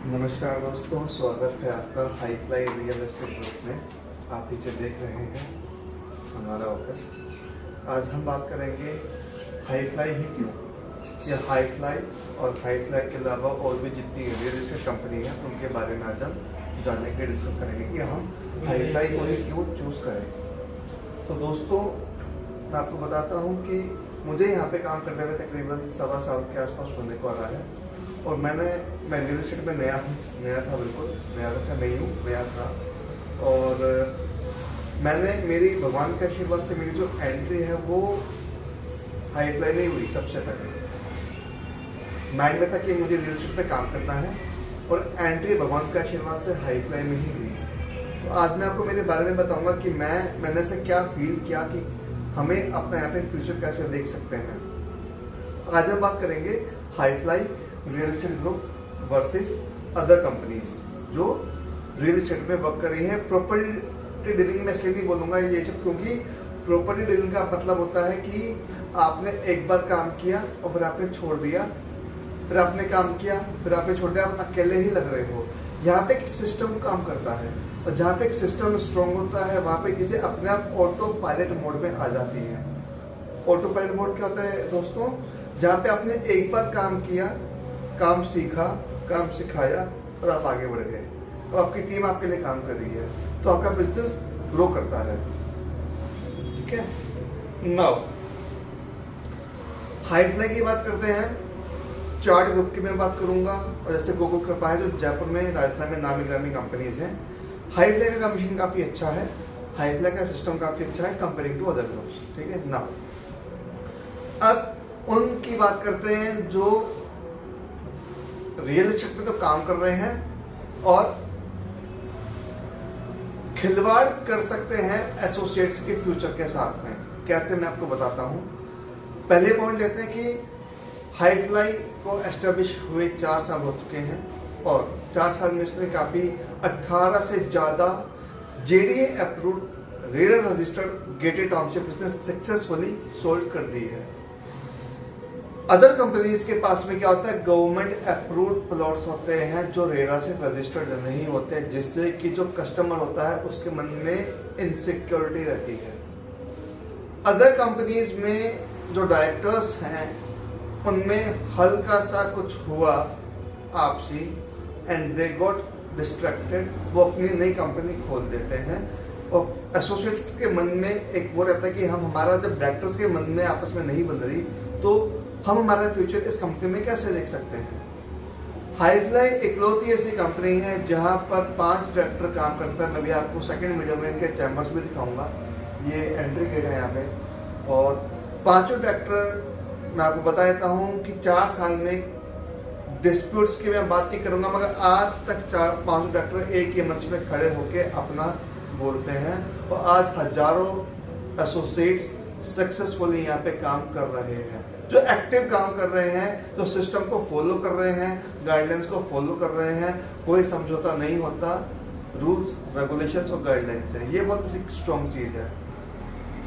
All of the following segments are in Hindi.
नमस्कार दोस्तों, स्वागत है आपका high fly real estate group में। आप पीछे देख रहे हैं हमारा ऑफिस। आज हम बात करेंगे हाई फ्लाई ही क्यों, या हाई फ्लाई और हाई फ्लाई के अलावा और भी जितनी रियल एस्टेट कंपनी है उनके बारे में आज हम जानने के डिस्कस करेंगे कि हम हाई फ्लाई को ही क्यों चूज़ करें। तो दोस्तों, मैं आपको बताता हूँ कि मुझे यहाँ पे काम करते हुए तकरीबन 1.25 साल के आसपास होने को आ रहा है। और मैं रियल एस्टेट में नया था, बिल्कुल नया था, नहीं हूँ, नया था। और मेरी भगवान के आशीर्वाद से मेरी जो एंट्री है वो हाई फ्लाई नहीं हुई। सबसे पहले माइंड में था कि मुझे रियल एस्टेट पे काम करना है और एंट्री भगवान के आशीर्वाद से हाई फ्लाई में ही हुई। तो आज मैं आपको मेरे बारे में बताऊंगा कि मैंने से क्या फील किया कि हमें अपना यहाँ पे फ्यूचर कैसे देख सकते हैं। आज हम बात करेंगे high fly real estate group versus other companies जो रियल एस्टेट में वर्क कर रही है। प्रॉपर्टी डीलिंग में इसलिए नहीं बोलूंगा ये सब, क्योंकि प्रॉपर्टी डीलिंग का मतलब होता है कि आपने एक बार काम किया और फिर आपने छोड़ दिया, फिर आपने काम किया, फिर आपने छोड़ दिया, आप अकेले ही लग रहे हो। यहाँ पे एक सिस्टम काम करता है और जहाँ पे एक सिस्टम स्ट्रॉन्ग होता है वहाँ पे चीजें अपने आप ऑटो पायलट मोड में आ जाती हैं। ऑटो पायलट मोड क्या होता है दोस्तों? जहाँ पे आपने एक बार काम किया, काम सीखा, काम सिखाया और आप आगे बढ़ गए, तो आपकी टीम आपके लिए काम कर रही है, तो आपका बिजनेस ग्रो करता है। ठीक है। नाउ हाई फ्लाई की बात करते हैं। चार्ट ग्रुप की मैं बात करूंगा, और जैसे गूगल कृपा है जो जयपुर में, राजस्थान में नामी ग्रामी कंपनीज हैं। हाई फ्लाई का कमीशन काफी अच्छा है, हाई फ्लाई का सिस्टम काफी अच्छा है कंपेयरिंग टू अदर ग्रुप्स। ठीक है। नाउ अब उनकी बात करते हैं जो रियल एस्टेट में तो काम कर रहे हैं और खिलवाड़ कर सकते हैं एसोसिएट्स के फ्यूचर के साथ में। कैसे, मैं आपको बताता हूं। पहले पॉइंट लेते हैं कि हाई फ्लाई को एस्टेब्लिश हुए 4 साल हो चुके हैं और 4 साल में इसने काफी 18 से ज्यादा JDA approved rarer registered gated township इसने सक्सेसफुली सोल्ड कर दी है। अदर कंपनीज के पास में क्या होता है, गवर्नमेंट अप्रूव्ड प्लॉट्स होते हैं जो रेरा से रजिस्टर्ड नहीं होते, जिससे कि जो कस्टमर होता है उसके मन में इनसिक्योरिटी रहती है। अदर कंपनीज में जो डायरेक्टर्स हैं उनमें हल्का सा कुछ हुआ आपसी एंड दे गॉट डिस्ट्रैक्टेड, वो अपनी नई कंपनी खोल देते हैं। और एसोसिएट्स के मन में एक वो रहता है कि हमारा जब डायरेक्टर्स के मन में आपस में नहीं बन रही तो हम हमारा फ्यूचर इस कंपनी में कैसे देख सकते हैं। हाई फ्लाई इकलौती ऐसी कंपनी है जहां पर 5 डायरेक्टर काम करता है। मैं भी आपको सेकंड वीडियो में इनके चैम्बर्स भी दिखाऊंगा। ये एंट्री गेट है यहाँ पे, और 5 डायरेक्टर मैं आपको बता देता हूँ कि 4 साल में डिस्प्यूट्स की मैं बात नहीं करूंगा, मगर आज तक 5 डायरेक्टर एक ही मंच में खड़े होकर अपना बोलते हैं और आज हजारों एसोसिएट्स सक्सेसफुली यहाँ पे काम कर रहे हैं, जो एक्टिव काम कर रहे हैं, जो सिस्टम को फॉलो कर रहे हैं, गाइडलाइंस को फॉलो कर रहे हैं। कोई समझौता नहीं होता, रूल्स रेगुलेशंस और गाइडलाइंस है। ये बहुत स्ट्रॉन्ग चीज है।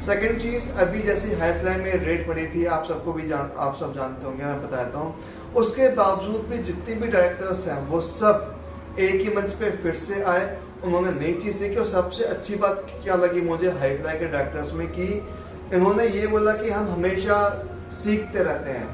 सेकंड चीज, अभी जैसे हाई फ्लाई में रेट पड़ी थी, आप सब जानते होंगे, मैं बताता हूँ। उसके बावजूद भी जितने भी डायरेक्टर्स हैं वो सब एक ही मंच पे फिर से आए, उन्होंने नई चीज सीखी। और सबसे अच्छी बात क्या लगी मुझे हाई फ्लाई के डायरेक्टर्स में कि इन्होंने ये बोला कि हम हमेशा सीखते रहते हैं,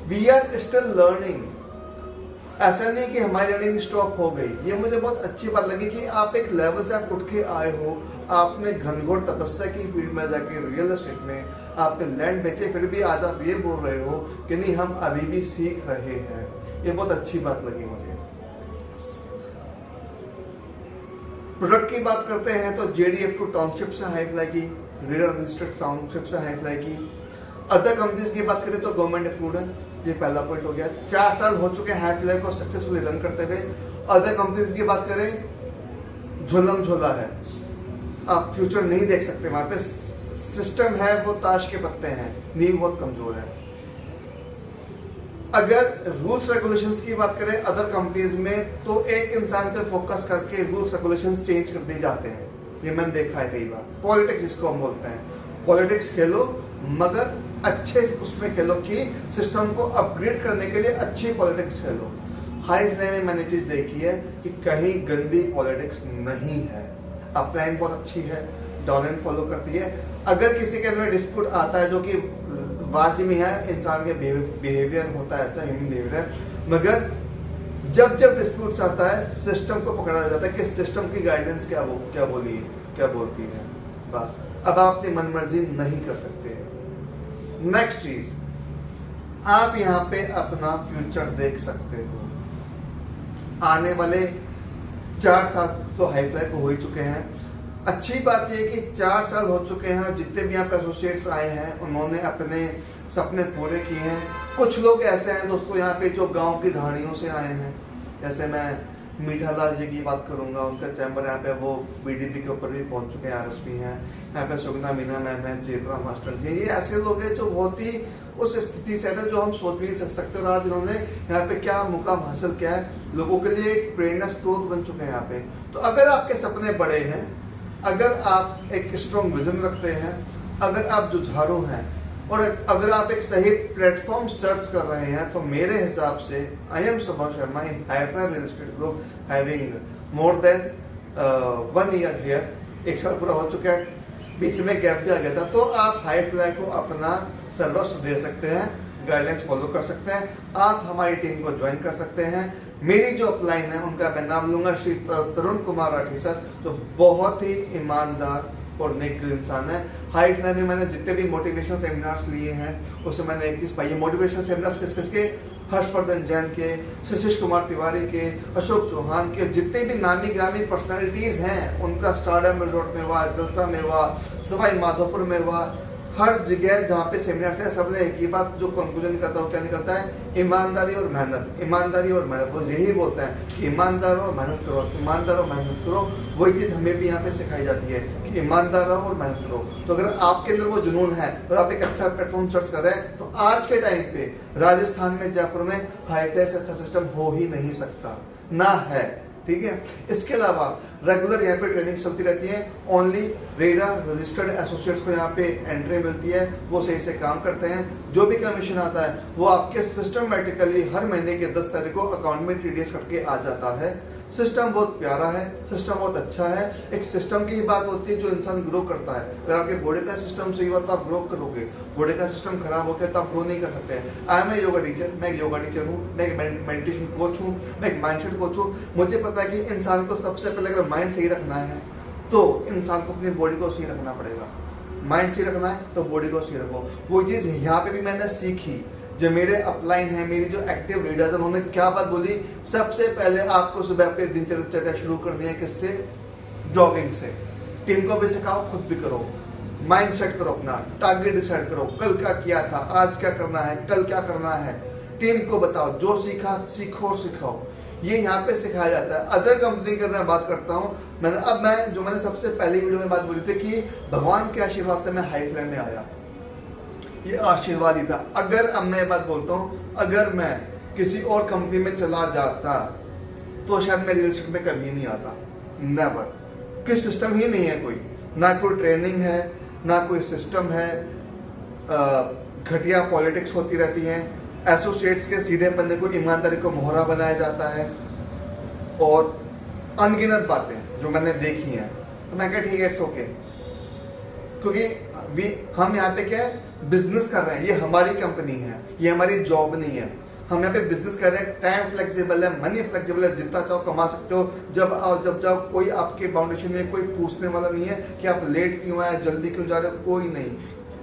वी आर स्टिल लर्निंग। ऐसा नहीं कि हमारी लर्निंग स्टॉप हो गई। ये मुझे बहुत अच्छी बात लगी कि आप एक लेवल से आप उठ के आए हो, आपने घनघोर तपस्या की फील्ड में जाके रियल एस्टेट में आपने लैंड बेचे, फिर भी आज आप ये बोल रहे हो कि नहीं हम अभी भी सीख रहे हैं। ये बहुत अच्छी बात लगी मुझे। प्रोडक्ट की बात करते हैं तो जेडीएफ टू टाउनशिप से हाई फ्लाई की, रेलर रजिस्टर्ड टाउनशिप से हाई फ्लाई की। अदर कंपनीज की बात करें तो गवर्नमेंट अप्रूव्ड है, ये पहला पॉइंट हो गया। 4 साल हो चुके हैं हाई फ्लाई को सक्सेसफुली रन करते हुए। अदर कंपनीज की बात करें, झोलम झोला है, आप फ्यूचर नहीं देख सकते। वहां पे सिस्टम है वो ताश के पत्ते हैं, नींव बहुत कमजोर है। अगर रूल्स रेगुलेशंस की बात करें अदर कंपनीज में, तो एक इंसान पे फोकस करके रूल्स रेगुलेशंस चेंज कर दिए जाते हैं। ये मैंने देखा है कई बार। पॉलिटिक्स जिसको हम बोलते हैं, पॉलिटिक्स खेलो मगर अच्छे उसमें खेलो कि सिस्टम को अपग्रेड करने के लिए अच्छी पॉलिटिक्स खेलो। हाईफ्लाई में मैंने चीज देखी है कि कहीं गंदी पॉलिटिक्स नहीं है, अपलाइन बहुत अच्छी है, डाउनलाइन फॉलो करती है। अगर किसी के अंदर डिस्प्यूट आता है जो कि वाजिब है, इंसान के बिहेवियर होता है, अच्छा ह्यूमन बिहेवियर है, मगर जब जब डिस्प्यूट्स आता है सिस्टम को पकड़ा जाता है कि सिस्टम की गाइडेंस क्या बोलती है, बस अब आप अपनी मनमर्जी नहीं कर सकते। नेक्स्ट चीज, आप यहाँ पे अपना फ्यूचर देख सकते हो। आने वाले 4 साल तो हाईफ्लाई को हो ही चुके हैं। अच्छी बात यह कि 4 साल हो चुके हैं, जितने भी यहाँ पे एसोसिएट्स आए हैं उन्होंने अपने सपने पूरे किए हैं। कुछ लोग ऐसे हैं दोस्तों यहाँ पे जो गांव की ढाणियों से आए हैं, जैसे मैं मीठा लाल जी की बात करूंगा, उनका चैम्बर यहाँ पे वो बीडीपी के ऊपर भी पहुंच चुके हैं, आरएसपी हैं। यहाँ पे सुगना मीना मैम है, चेतरा मास्टर जी, ये ऐसे लोग हैं जो बहुत ही उस स्थिति से है जो हम सोच भी नहीं सकते, और आज इन्होंने यहाँ पे क्या मुकाम हासिल किया है, लोगों के लिए एक प्रेरणा स्रोत बन चुके हैं यहाँ पे। तो अगर आपके सपने बड़े हैं, अगर आप एक स्ट्रॉन्ग विजन रखते हैं, अगर आप जुझारू हैं, और अगर आप एक सही प्लेटफॉर्म सर्च कर रहे हैं, तो मेरे हिसाब से I am Subhash Sharma in Highfly real estate group having more than 1 year here, 1 साल पूरा हो चुका है, बीच में गैप भी आ गया था। तो आप हाईफ्लाई को अपना सर्वस्व दे सकते हैं, गाइडलाइंस फॉलो कर सकते हैं, आप हमारी टीम को ज्वाइन कर सकते हैं। मेरी जो अपलाइन है उनका मैं नाम लूंगा श्री तरुण कुमार राठी सर, जो बहुत ही ईमानदार और नेक इंसान है। हाईफ्लाई में मैंने जितने भी मोटिवेशनल सेमिनार्स लिए हैं उससे मैंने एक चीज पाई है, मोटिवेशनल सेमिनार्स किसके, हर्षवर्धन जैन के, सतीश कुमार तिवारी के, अशोक चौहान के, जितने भी नामी ग्रामी पर्सनालिटीज हैं उनका स्टारडम रिजॉर्ट में हुआ, जलसा में हुआ, सवाई माधोपुर में हुआ, हर जगह जहाँ पे सेमिनार थे सबने एक ही बात जो कंक्लूजन निकलता है क्या निकलता है, ईमानदारी और मेहनत, ईमानदारी और मेहनत। वो यही बोलते हैं कि ईमानदार और मेहनत करो, ईमानदार और मेहनत करो। वही चीज हमें भी यहाँ पे सिखाई जाती है कि ईमानदार रहो और मेहनत करो। तो अगर आपके अंदर वो जुनून है और आप एक अच्छा प्लेटफॉर्म सर्च कर रहे हैं, तो आज के टाइम पे राजस्थान में, जयपुर में हाईफ्लाई से अच्छा सिस्टम हो ही नहीं सकता, ना है, ठीक है। इसके अलावा रेगुलर यहाँ पे ट्रेनिंग चलती रहती है, ओनली रेरा रजिस्टर्ड एसोसिएट्स को यहाँ पे एंट्री मिलती है, वो सही से काम करते हैं। जो भी कमीशन आता है वो आपके सिस्टमेटिकली हर महीने के 10 तारीख को अकाउंट में टीडीएस करके आ जाता है। सिस्टम बहुत प्यारा है, सिस्टम बहुत अच्छा है। एक सिस्टम की ही बात होती है जो इंसान ग्रो करता है। अगर आपके बॉडी का सिस्टम सही हुआ तो आप ग्रो करोगे, बॉडी का सिस्टम खराब हो गया तो आप ग्रो नहीं कर सकते। I am a yoga teacher, मैं एक योगा टीचर हूँ, मैं एक मेडिटेशन कोच हूँ, मैं एक माइंडसेट कोच हूँ। मुझे पता है कि इंसान को सबसे पहले अगर माइंड सही रखना है तो इंसान को अपनी बॉडी को सही रखना पड़ेगा। माइंड सही रखना है तो बॉडी को सही रखो। वो चीज़ यहाँ पे भी मैंने सीखी। जो मेरे अपलाइन है, मेरी जो एक्टिव लीडर्स हैं, उन्होंने क्या बात बोली, सबसे पहले आपको सुबह अपने दिनचर्या शुरू करनी है किससे, जॉगिंग से। टीम को भी सिखाओ, खुद भी करो, माइंड सेट करो, अपना टारगेट डिसाइड करो, कल क्या किया था, आज क्या करना है, कल क्या करना है। टीम को बताओ, जो सीखा सीखो सिखाओ, ये यहाँ पे सिखाया जाता है। अदर कंपनी की मैं बात करता हूँ, मैंने सबसे पहली वीडियो में बात बोली थी कि भगवान के आशीर्वाद से मैं हाईफ्लाई में आया, ये आशीर्वाद ही था। अगर अब मैं बात बोलता हूँ, अगर मैं किसी और कंपनी में चला जाता तो शायद मैं रियल एस्टेट में कभी नहीं आता, नेवर। कोई सिस्टम ही नहीं है, कोई ना कोई ट्रेनिंग है, ना कोई सिस्टम है, घटिया पॉलिटिक्स होती रहती है, एसोसिएट्स के सीधे पन्ने को ईमानदारी को मोहरा बनाया जाता है, और अनगिनत बातें जो मैंने देखी हैं। तो मैं कहा ठीक है, इट्स ओके, क्योंकि हम यहाँ पे क्या है, बिजनेस कर रहे हैं, ये हमारी कंपनी है, ये हमारी जॉब नहीं है। हम यहाँ पे बिजनेस कर रहे हैं, टाइम फ्लेक्सिबल है, मनी फ्लेक्सिबल है, जितना चाहो कमा सकते हो, जब आओ जब जाओ। कोई आपके बाउंडेशन में कोई पूछने वाला नहीं है कि आप लेट क्यों आए, जल्दी क्यों जा रहे हो, कोई नहीं।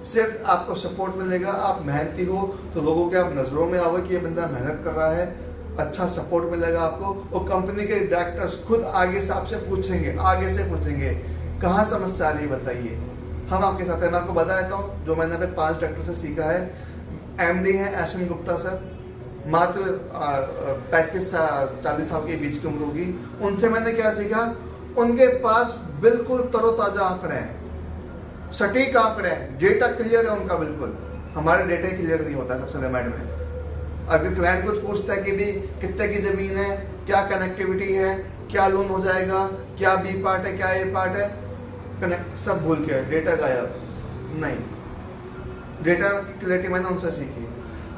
सिर्फ आपको सपोर्ट मिलेगा, आप मेहनती हो तो लोगों के आप नजरों में आओगे कि ये बंदा मेहनत कर रहा है, अच्छा सपोर्ट मिलेगा आपको। और कंपनी के डायरेक्टर्स खुद आगे से आपसे पूछेंगे, आगे से पूछेंगे कहाँ समस्या आ रही है बताइए, हम आपके साथ हैं। मैं आपको बता देता हूँ, जो मैंने अभी 5 डॉक्टर से सीखा है। एमडी है एसएन गुप्ता सर, मात्र 35-40 साल के बीच की उम्र होगी। उनसे मैंने क्या सीखा, उनके पास बिल्कुल तरोताजा आंकड़े हैं, सटीक आंकड़े हैं, डेटा क्लियर है उनका बिल्कुल। हमारे डेटा क्लियर नहीं होता सबसे लिमिट में। अगर क्लाइंट कुछ पूछता है कि भी कितने की जमीन है, क्या कनेक्टिविटी है, क्या लोन हो जाएगा, क्या बी पार्ट है, क्या ए पार्ट है, कनेक्ट सब भूल के, डेटा गायब नहीं। डेटा की क्लैरिटी मैंने उनसे सीखी।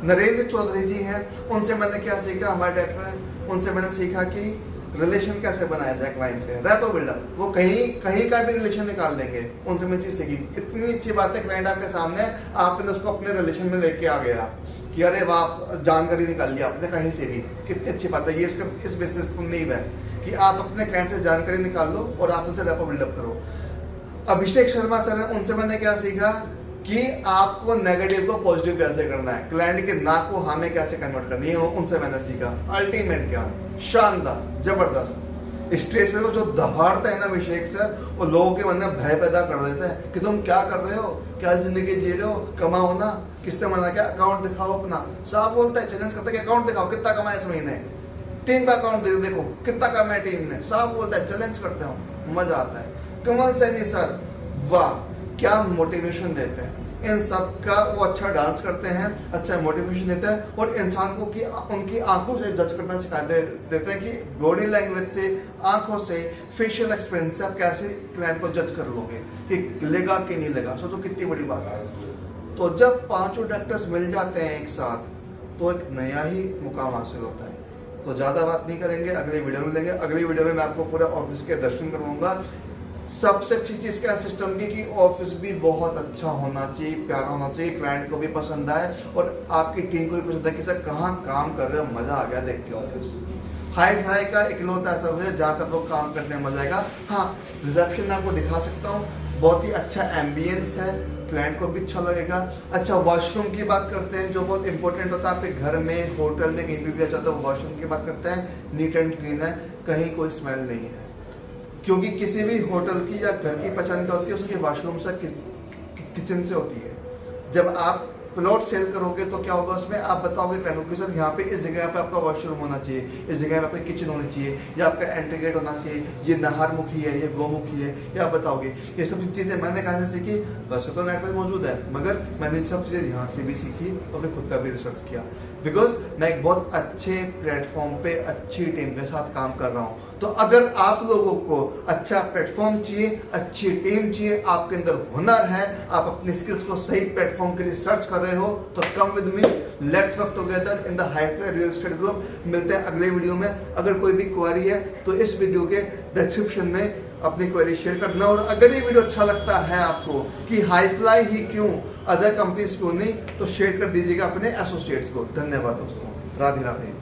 नरेंद्र चौधरी जी हैं, उनसे मैंने क्या सीखा, हमारे डायरेक्टर हैं, उनसे मैंने सीखा कि रिलेशन कैसे बनाया जाए क्लाइंट से, रैपो बिल्डअप। वो कहीं का भी रिलेशन निकाल देंगे। उनसे मैंने चीज सीखी। इतनी अच्छी बात है, क्लाइंट आपके सामने, आपने उसको अपने रिलेशन में लेके आ गया कि अरे वाह, जानकारी निकाल लिया आपने कहीं से भी, कितनी अच्छी बात है। ये इस बिजनेस को नींव है कि आप अपने क्लाइंट से जानकारी निकाल लो और आप उनसे रैपो बिल्डअप करो। अभिषेक शर्मा सर है, उनसे मैंने क्या सीखा कि आपको नेगेटिव को पॉजिटिव कैसे करना है, क्लाइंट के ना को हाँ में कैसे कन्वर्ट करनी है, उनसे मैंने सीखा। अल्टीमेट क्या, शानदार, जबरदस्त। स्टेज पे वो जो दहाड़ता है ना अभिषेक सर, वो लोगों के मन में भय पैदा कर देता है कि तुम क्या कर रहे हो, क्या जिंदगी जी रहे हो, कमाओ ना। किसने मना किया, अकाउंट दिखाओ अपना। साफ बोलता है, चैलेंज करता है कि अकाउंट दिखाओ, कितना कमाया इस महीने, टीम का अकाउंट देखो कितना कमाया टीम ने। साफ बोलता है, चैलेंज करते हो, मजा आता है। कमल सैनी सर, वाह क्या मोटिवेशन देते हैं। इन सब का वो अच्छा डांस करते हैं, अच्छा मोटिवेशन देते हैं और इंसान को की उनकी आंखों से जज करना सिखा देते हैं कि बॉडी लैंग्वेज से, आंखों से, फेशियल एक्सप्रेशन से आप कैसे क्लाइंट को जज कर लोगे कि लेगा कि नहीं लेगा। सोचो कितनी बड़ी बात है। तो जब पांचों डॉक्टर्स मिल जाते हैं एक साथ, तो एक नया ही मुकाम हासिल होता है। तो ज्यादा बात नहीं करेंगे, अगले वीडियो में लेंगे। अगली वीडियो में मैं आपको पूरा ऑफिस के दर्शन करवाऊंगा। सबसे अच्छी चीज क्या सिस्टम की कि ऑफिस भी बहुत अच्छा होना चाहिए, प्यारा होना चाहिए, क्लाइंट को भी पसंद आए और आपकी टीम को भी पसंद आए कि सर कहाँ काम कर रहे हो, मजा आ गया देख के ऑफिस। हाई फाई का इकलौता ऐसा है जहाँ पे आप लोग काम करने में मजा आएगा। हाँ, रिसेप्शन में आपको दिखा सकता हूँ, बहुत ही अच्छा एम्बियंस है, क्लाइंट को भी अच्छा लगेगा। अच्छा, वॉशरूम की बात करते हैं जो बहुत इंपॉर्टेंट होता है आपके घर में, होटल में, कहीं भी अच्छा, तो वॉशरूम की बात करते हैं। नीट एंड क्लीन है, कहीं कोई स्मेल नहीं है, क्योंकि किसी भी होटल की या घर की पहचान क्या होती है, उसकी वॉशरूम से किचन से होती है। जब आप प्लॉट सेल करोगे तो क्या होगा, उसमें आप बताओगे क्लाइंट को सर यहाँ पे इस जगह पे आपका वॉशरूम होना चाहिए, इस जगह पे आपकी किचन होनी चाहिए, या आपका एंट्री गेट होना चाहिए, ये नाहरमुखी है, ये गोमुखी है, या आप बताओगे। ये सब चीज़ें मैंने कहाँ से सीखी, वैसे तो नेट पर मौजूद है, मगर मैंने सब चीज़ें यहाँ से भी सीखी और फिर खुद का भी रिसर्च किया। बिकॉज मैं एक बहुत अच्छे प्लेटफॉर्म पे अच्छी टीम के साथ काम कर रहा हूँ। तो अगर आप लोगों को अच्छा प्लेटफॉर्म चाहिए, अच्छी टीम चाहिए, आपके अंदर हुनर है, आप अपनी स्किल्स को सही प्लेटफॉर्म के लिए सर्च कर रहे हो, तो come with me, let's work together in the Highfly real estate group. मिलते हैं अगले वीडियो में। अगर कोई भी क्वेरी है तो इस वीडियो के डिस्क्रिप्शन में अपनी क्वेरी शेयर करना। और अगर ये वीडियो अच्छा लगता है आपको कि हाईफ्लाई ही क्यों, अदर कंपनीज क्यों नहीं, तो शेयर कर दीजिएगा अपने एसोसिएट्स को। धन्यवाद दोस्तों, राधे राधे।